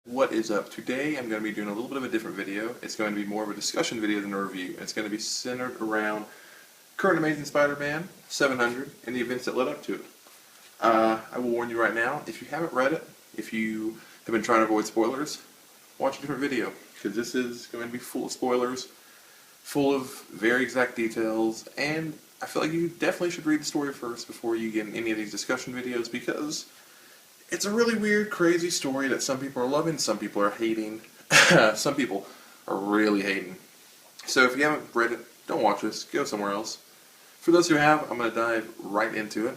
What is up? Today I'm going to be doing a little bit of a different video. It's going to be more of a discussion video than a review. It's going to be centered around current Amazing Spider-Man 700 and the events that led up to it. I will warn you right now, if you haven't read it, if you have been trying to avoid spoilers, watch a different video, because this is going to be full of spoilers, full of very exact details, and I feel like you definitely should read the story first before you get in any of these discussion videos, because it's a really weird, crazy story that some people are loving, some people are hating, some people are really hating. So if you haven't read it, don't watch this, go somewhere else. For those who have, I'm going to dive right into it.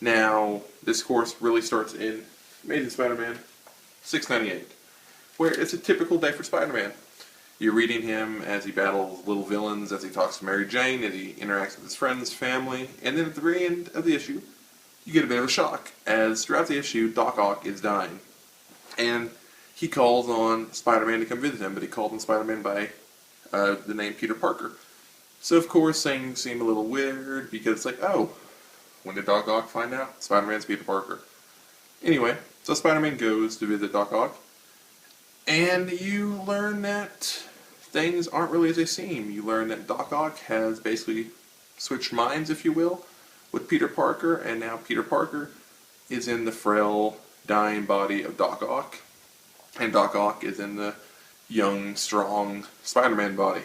Now, this course really starts in Amazing Spider-Man 698, where it's a typical day for Spider-Man. You're reading him as he battles little villains, as he talks to Mary Jane, as he interacts with his friends, family, and then at the very end of the issue, you get a bit of a shock, as throughout the issue, Doc Ock is dying. And he calls on Spider-Man to come visit him, but he called on Spider-Man by the name Peter Parker. So of course things seem a little weird, because it's like, oh, when did Doc Ock find out? Spider-Man's Peter Parker. Anyway, so Spider-Man goes to visit Doc Ock, and you learn that things aren't really as they seem. You learn that Doc Ock has basically switched minds, if you will, with Peter Parker, and now Peter Parker is in the frail, dying body of Doc Ock, and Doc Ock is in the young, strong Spider-Man body,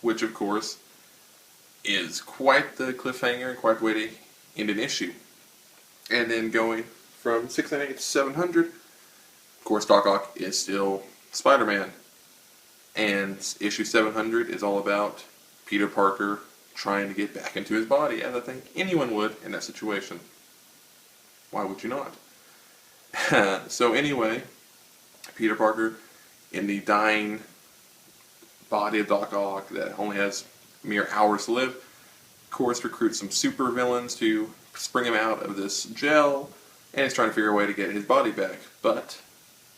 which of course is quite the cliffhanger and quite the way to end an issue. And then going from 698 to 700, of course Doc Ock is still Spider-Man, and issue 700 is all about Peter Parker trying to get back into his body, as I think anyone would in that situation. Why would you not? So anyway, Peter Parker, in the dying body of Doc Ock that only has mere hours to live, of course recruits some super villains to spring him out of this gel, and is trying to figure a way to get his body back. But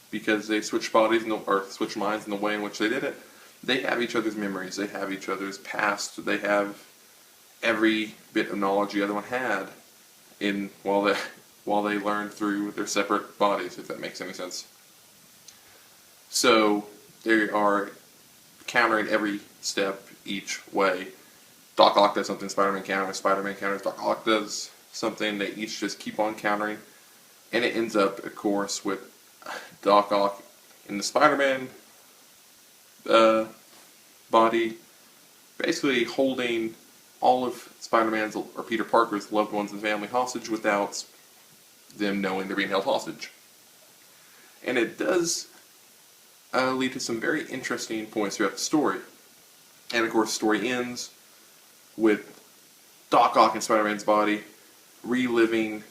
because they switched bodies or switched minds in the way in which they did it, they have each other's memories, they have each other's past, they have every bit of knowledge the other one had while they learned through their separate bodies, if that makes any sense. So they are countering every step each way. Doc Ock does something, Spider-Man counters, Spider-Man counters, Doc Ock does something. They each just keep on countering, and it ends up, of course, with Doc Ock in the Spider-Man body, basically holding all of Spider-Man's or Peter Parker's loved ones and family hostage without them knowing they're being held hostage. And it does lead to some very interesting points throughout the story. And of course the story ends with Doc Ock in Spider-Man's body reliving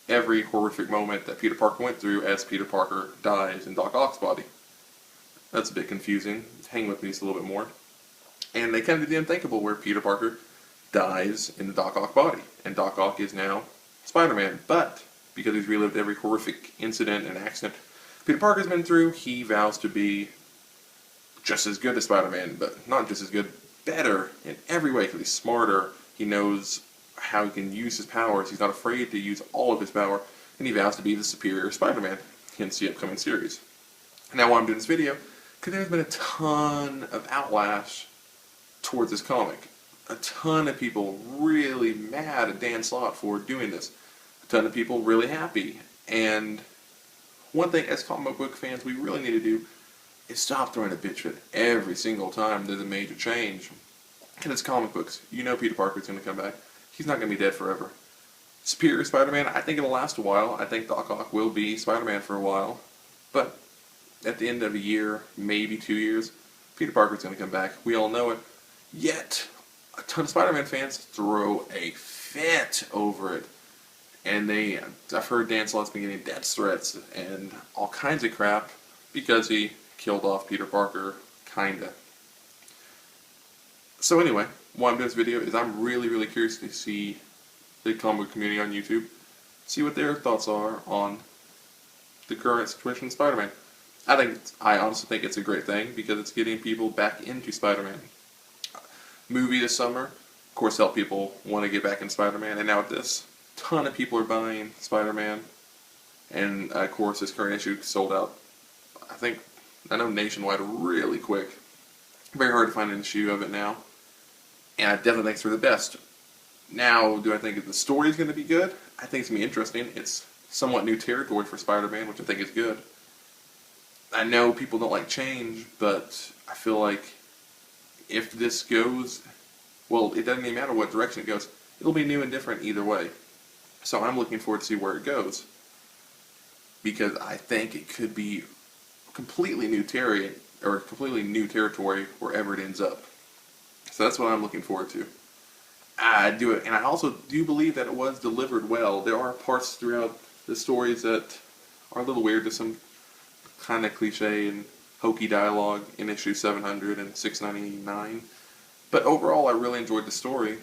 every horrific moment that Peter Parker went through as Peter Parker dies in Doc Ock's body. That's a bit confusing. Hang with me just a little bit more. And they kind of did the unthinkable, where Peter Parker dies in the Doc Ock body, and Doc Ock is now Spider-Man. But because he's relived every horrific incident and accident Peter Parker's been through, he vows to be just as good as Spider-Man, but not just as good, better in every way, because he's smarter, he knows how he can use his powers, he's not afraid to use all of his power, and he vows to be the superior Spider-Man, hence the upcoming series. Now why I'm doing this video, because there's been a ton of outlash towards this comic. A ton of people really mad at Dan Slott for doing this. A ton of people really happy. And one thing as comic book fans we really need to do is stop throwing a bitch fit every single time there's a major change. And it's comic books. You know Peter Parker's going to come back. He's not going to be dead forever. Superior Spider-Man, I think it'll last a while. I think Doc Ock will be Spider-Man for a while. But at the end of a year, maybe 2 years, Peter Parker's going to come back. We all know it. Yet, a ton of Spider-Man fans throw a fit over it. And I've heard Dan Slott's been getting death threats and all kinds of crap because he killed off Peter Parker, kinda. So anyway, why I'm doing this video is I'm really, really curious to see the comic book community on YouTube, see what their thoughts are on the current situation of Spider-Man. I honestly think it's a great thing because it's getting people back into Spider-Man. Movie this summer, of course, helped people want to get back in Spider-Man, and now with this, a ton of people are buying Spider-Man, and of course this current issue sold out I know Nationwide really quick. Very hard to find an issue of it now. And I definitely think it's for the best. Now, do I think the story is going to be good? I think it's going to be interesting. It's somewhat new territory for Spider-Man, which I think is good. I know people don't like change, but I feel like if this goes, well, it doesn't even matter what direction it goes. It'll be new and different either way. So I'm looking forward to see where it goes. Because I think it could be completely new territory wherever it ends up. So that's what I'm looking forward to. I do it, and I also do believe that it was delivered well. There are parts throughout the stories that are a little weird. There's some kind of cliche and hokey dialogue in issue 700 and 699. But overall, I really enjoyed the story,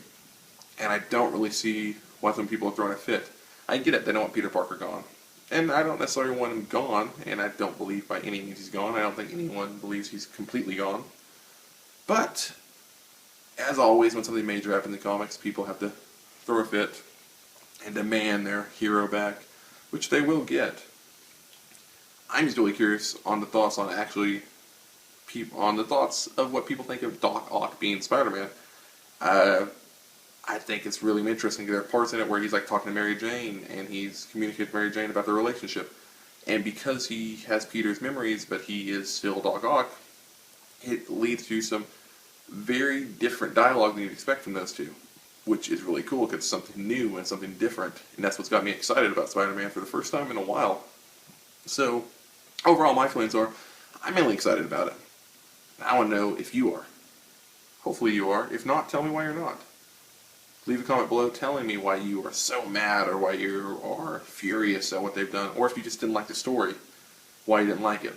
and I don't really see why some people are throwing a fit. I get it, they don't want Peter Parker gone. And I don't necessarily want him gone, and I don't believe by any means he's gone. I don't think anyone believes he's completely gone. But as always, when something major happens in comics, people have to throw a fit and demand their hero back, which they will get. I'm just really curious on the thoughts on of what people think of Doc Ock being Spider-Man. I think it's really interesting. There are parts in it where he's like talking to Mary Jane, and he's communicating with Mary Jane about their relationship. And because he has Peter's memories, but he is still Doc Ock, it leads to some very different dialogue than you'd expect from those two, which is really cool because it's something new and something different, and that's what's got me excited about Spider-Man for the first time in a while. So, overall, my feelings are, I'm mainly excited about it. I want to know if you are. Hopefully you are. If not, tell me why you're not. Leave a comment below telling me why you are so mad or why you are furious at what they've done, or if you just didn't like the story, why you didn't like it.